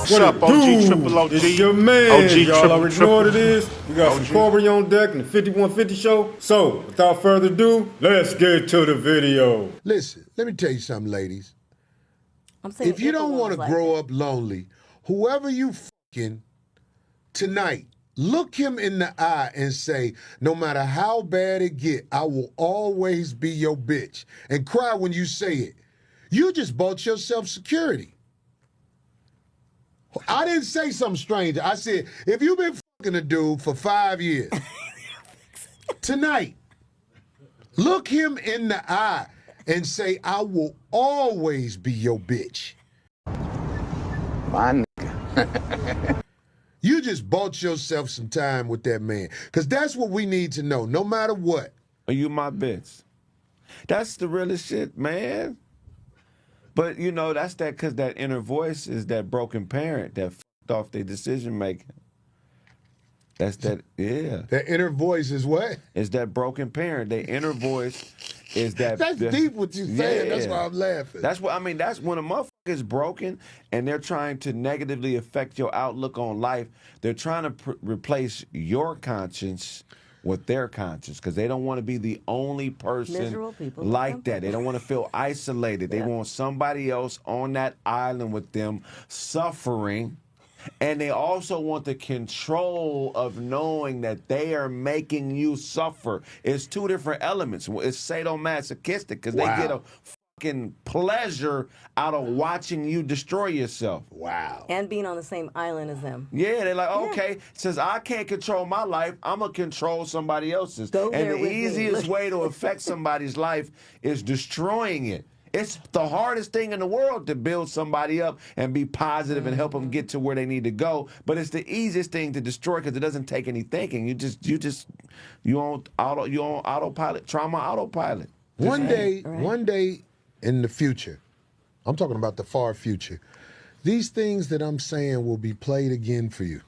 What's up, OG Triple OG? It's your man. OG Y'all Triple already know what it is. We got some OG. Corby on deck in the 5150 show. So, without further ado, let's get to the video. Listen, let me tell you something, ladies. I'm saying If you don't want to like grow that. up lonely, whoever you fucking tonight, look him in the eye and say, no matter how bad it get, I will always be your bitch. And cry when you say it. You just bought yourself security. I didn't say something strange. I said, if you've been fucking a dude for 5 years, tonight, look him in the eye and say, I will always be your bitch. My nigga. You just bought yourself some time with that man. Because that's what we need to know, no matter what. Are you my bitch? That's the realest shit, man. But, you know, that's that because that inner voice is that broken parent that fucked off their decision making. That's that, yeah. That inner voice is what? It's that broken parent. Their inner voice is that. That's deep what you're saying. Yeah. That's why I'm laughing. That's what I mean. That's when a motherfucker is broken and they're trying to negatively affect your outlook on life. They're trying to replace your conscience with their conscience because they don't want to be the only person like that. They don't want to feel isolated. They want somebody else on that island with them suffering. And they also want the control of knowing that they are making you suffer. It's two different elements. It's sadomasochistic because they get a fucking pleasure out of watching you destroy yourself. Wow. And being on the same island as them. Yeah, they're like, okay, since I can't control my life, I'm going to control somebody else's. Go And there the with me. easiest way to affect somebody's life is destroying it. It's the hardest thing in the world to build somebody up and be positive and help them get to where they need to go. But it's the easiest thing to destroy because it doesn't take any thinking. You on autopilot, trauma autopilot. One day in the future, I'm talking about the far future, these things that I'm saying will be played again for you.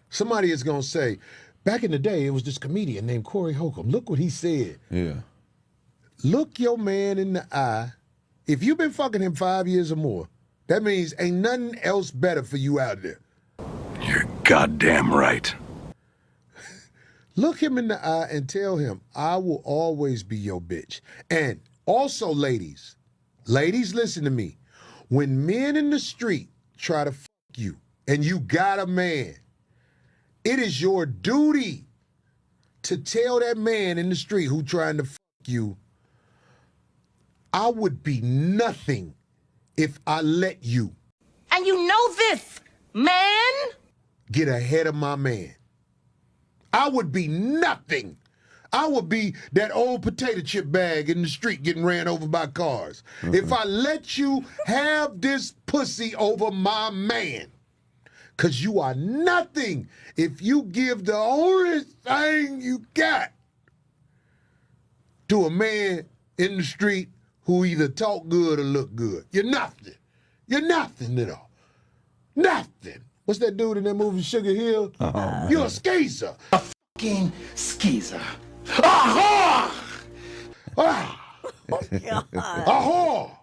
Somebody is going to say, back in the day, it was this comedian named Corey Holcomb. Look what he said. Yeah. Look your man in the eye. If you've been fucking him 5 years or more, that means ain't nothing else better for you out there. You're goddamn right. Look him in the eye and tell him, I will always be your bitch. And also, ladies, listen to me. When men in the street try to fuck you and you got a man, it is your duty to tell that man in the street who trying to fuck you, I would be nothing if I let you. And you know this, man? Get ahead of my man. I would be nothing. I would be that old potato chip bag in the street getting ran over by cars. If I let you have this pussy over my man. Because you are nothing if you give the only thing you got to a man in the street who either talk good or look good. You're nothing. You're nothing at all. Nothing. What's that dude in that movie, Sugar Hill? You're a skeezer. A fucking skeezer. Aha! Ah! Oh, God. Aha!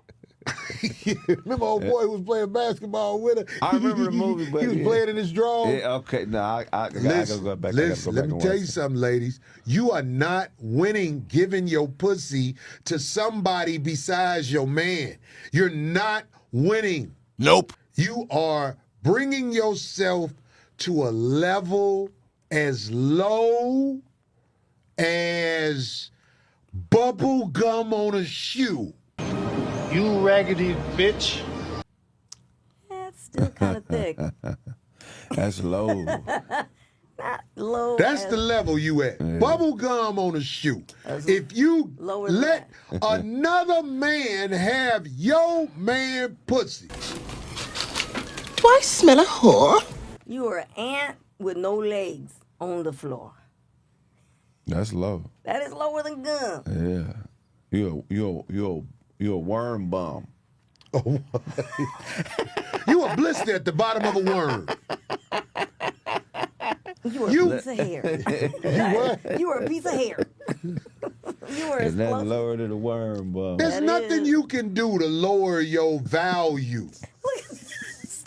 Remember old boy who was playing basketball with her? I remember the movie, but he was playing in his drawers. Yeah, okay. No, I gotta go back. Listen, let me tell you something, ladies. You are not winning giving your pussy to somebody besides your man. You're not winning. Nope. You are bringing yourself to a level as low as bubble gum on a shoe. You raggedy bitch. That's still kind of thick. That's low. Not low. That's the level you at. Yeah. Bubble gum on a shoe. If you let another man have your man pussy. Do I smell a whore? You are an ant with no legs on the floor. That's low. That is lower than gum. Yeah. You a worm bum. Oh, you a blister at the bottom of a worm. You are a piece of hair. You what? You are a piece of hair. You are Is that explosive. lower than a worm bum? There's nothing you can do to lower your value.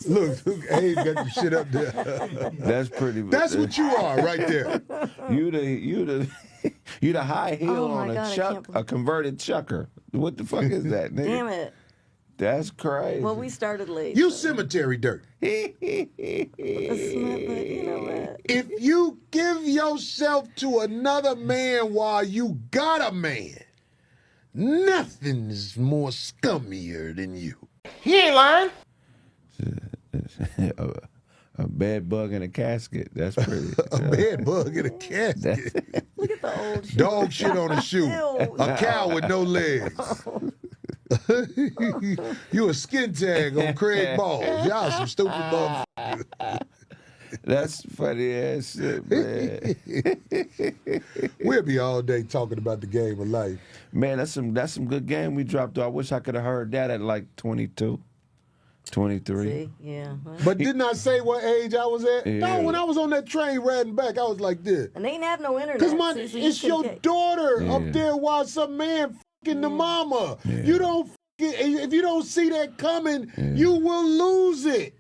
Look, Abe got the shit up there. That's pretty. That's what you are right there. You the high heel Oh my on God, I a can't believe- a converted chucker. What the fuck is that, nigga? Damn it. That's crazy. Well, we started late. You so- cemetery dirt. But you know what? If you give yourself to another man while you got a man, nothing is more scummier than you. He ain't lying. a bed bug in a casket. That's pretty. A bed bug in a casket. Look at the old shit. Dog shit on a shoe. Ew. A cow with no legs. You a skin tag on Craig Balls. Y'all some stupid motherfuckers. That's funny ass shit, man. We'll be all day talking about the game of life. Man, that's some good game we dropped. I wish I could have heard that at like 22, 23. See? Yeah. But didn't I say what age I was at? Yeah. No, when I was on that train riding back, I was like this. And they ain't have no internet. Because so it's you your couldn't get- daughter Yeah. up there while some man fucking the mama. Yeah. You don't if you don't see that coming, you will lose it.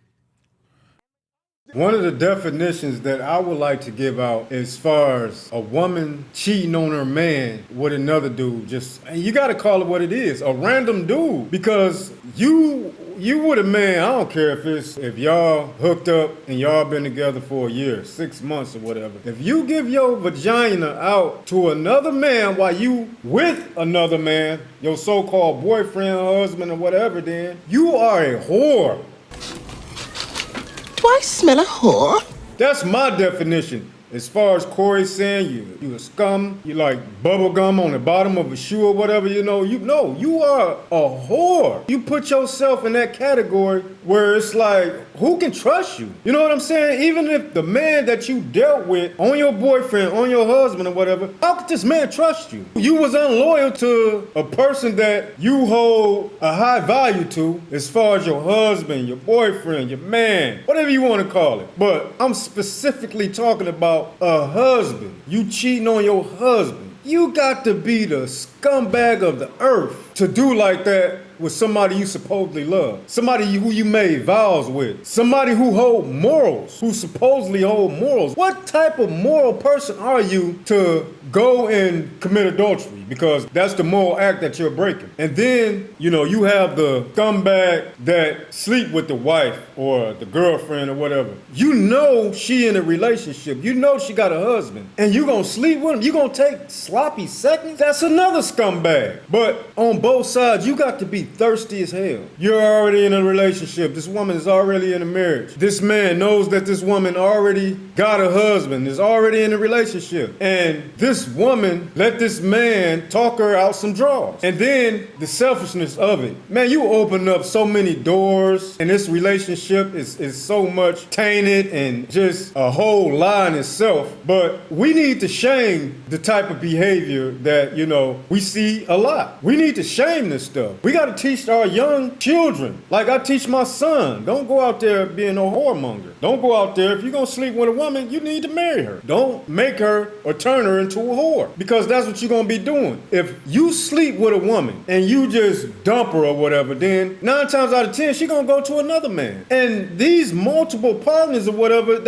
One of the definitions that I would like to give out as far as a woman cheating on her man with another dude, and you got to call it what it is, a random dude, because you with a man, I don't care if y'all hooked up and y'all been together for a year, 6 months or whatever. If you give your vagina out to another man while you with another man, your so-called boyfriend, husband, or whatever, then you are a whore. Do I smell a whore? That's my definition. As far as Corey's saying, you a scum, you like bubble gum on the bottom of a shoe or whatever, you are a whore. You put yourself in that category where it's like, who can trust you? You know what I'm saying? Even if the man that you dealt with, on your boyfriend, on your husband or whatever, how could this man trust you? You was unloyal to a person that you hold a high value to as far as your husband, your boyfriend, your man, whatever you want to call it. But I'm specifically talking about a husband. You cheating on your husband. You got to be the scumbag of the earth to do like that with somebody you supposedly love, somebody who you made vows with, somebody who hold morals, who supposedly hold morals. What type of moral person are you to go and commit adultery? Because that's the moral act that you're breaking. And then, you have the scumbag that sleep with the wife or the girlfriend or whatever. You know she in a relationship. You know she got a husband. And you gonna sleep with him? You gonna take sloppy seconds? That's another scumbag. But on both sides, you got to be thirsty as hell. You're already in a relationship. This woman is already in a marriage. This man knows that this woman already got a husband, is already in a relationship. And this woman let this man talk her out some draws. And then the selfishness of it. Man, you open up so many doors, and this relationship is so much tainted and just a whole lie in itself. But we need to shame the type of behavior that, we see a lot. We need to shame this stuff. We got to teach our young children. Like I teach my son, don't go out there being a whoremonger. Don't go out there. If you're going to sleep with a woman, you need to marry her. Don't make her or turn her into a whore, because that's what you're going to be doing. If you sleep with a woman and you just dump her or whatever, then 9 times out of 10, she's going to go to another man. And these multiple partners or whatever,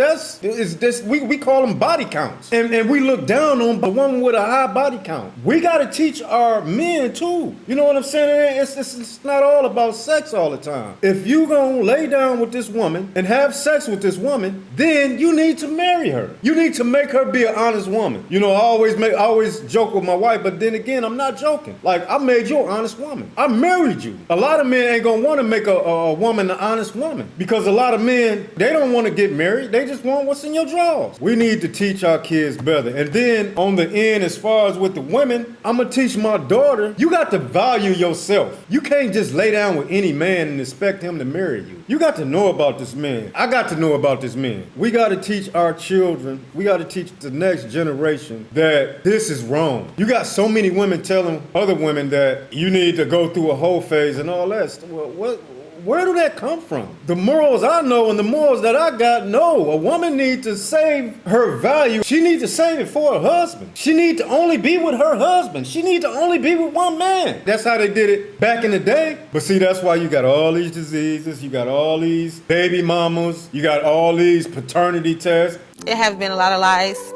we call them body counts. And we look down on the woman with a high body count. We got to teach our men too. You know what I'm saying? It's not all about sex all the time. If you gonna lay down with this woman and have sex with this woman, then you need to marry her. You need to make her be an honest woman. I always joke with my wife, but then again, I'm not joking. Like, I made you an honest woman. I married you. A lot of men ain't gonna want to make a woman an honest woman, because a lot of men, they don't want to get married. They just want what's in your drawers. We need to teach our kids better. And then on the end, as far as with the women, I'm gonna teach my daughter, you got to value yourself. You can't just lay down with any man and expect him to marry you. You got to know about this man. I got to know about this man. We got to teach our children, we got to teach the next generation that this is wrong. You got so many women telling other women that you need to go through a whole phase and all that. Well, where do that come from? The morals I know and the morals that I got, no. A woman needs to save her value. She needs to save it for her husband. She needs to only be with her husband. She needs to only be with one man. That's how they did it back in the day. But see, that's why you got all these diseases. You got all these baby mamas. You got all these paternity tests. It have been a lot of lies.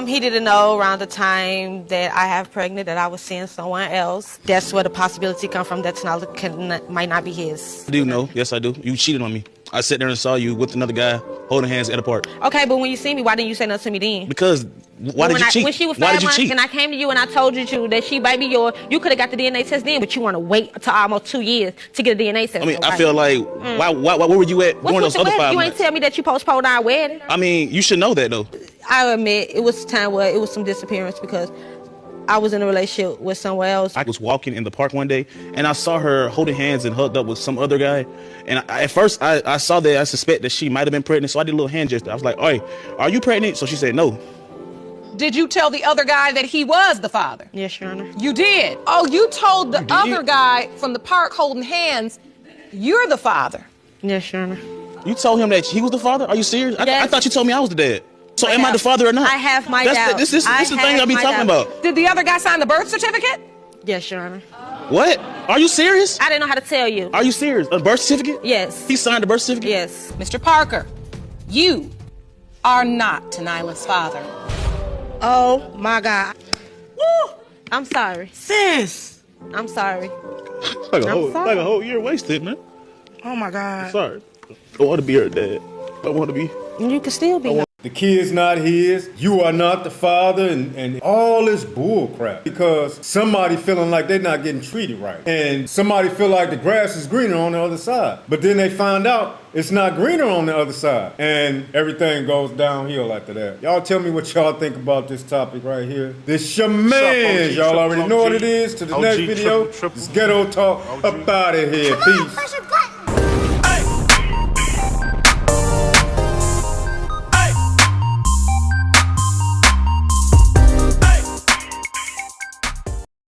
He didn't know around the time that I have pregnant that I was seeing someone else. That's where the possibility come from. That's not might not be his. I do know. Yes, I do. You cheated on me. I sat there and saw you with another guy holding hands at a park. Okay, but when you see me, why didn't you say nothing to me then? Because why did you cheat? When she was why 5 did you months cheat? and I came to you and I told you that she baby yours, you could have got the DNA test then, but you want to wait until almost 2 years to get a DNA test. I mean, I feel like, why were you at during those other 5 months? You ain't tell me that you postponed our wedding. I mean, you should know that though. I admit it was a time where it was some disappearance because I was in a relationship with someone else. I was walking in the park one day and I saw her holding hands and hugged up with some other guy. And at first I saw that I suspect that she might have been pregnant. So I did a little hand gesture. I was like, "Oi, are you pregnant?" So she said no. Did you tell the other guy that he was the father? Yes, Your Honor. You did? Oh, you told the other guy from the park holding hands, you're the father. Yes, Your Honor. You told him that he was the father? Are you serious? Yes. I thought you told me I was the dad. So am I the father or not? I have my doubts. This is the thing I be talking about. Did the other guy sign the birth certificate? Yes, Your Honor. What? Are you serious? I didn't know how to tell you. Are you serious? A birth certificate? Yes. He signed the birth certificate? Yes. Mr. Parker, you are not Tanila's father. Oh my God. Woo! I'm sorry. Sis! I'm sorry. Like a whole year wasted, man. Oh my God. I'm sorry. I want to be her dad. I want to be. You can still be. The kid's not his. You are not the father, and all this bull crap. Because somebody feeling like they're not getting treated right. And somebody feel like the grass is greener on the other side. But then they find out it's not greener on the other side. And everything goes downhill after that. Y'all tell me what y'all think about this topic right here. This your man. Y'all already know what it is. To the next video, this Ghetto Talk. Up out of here. Peace.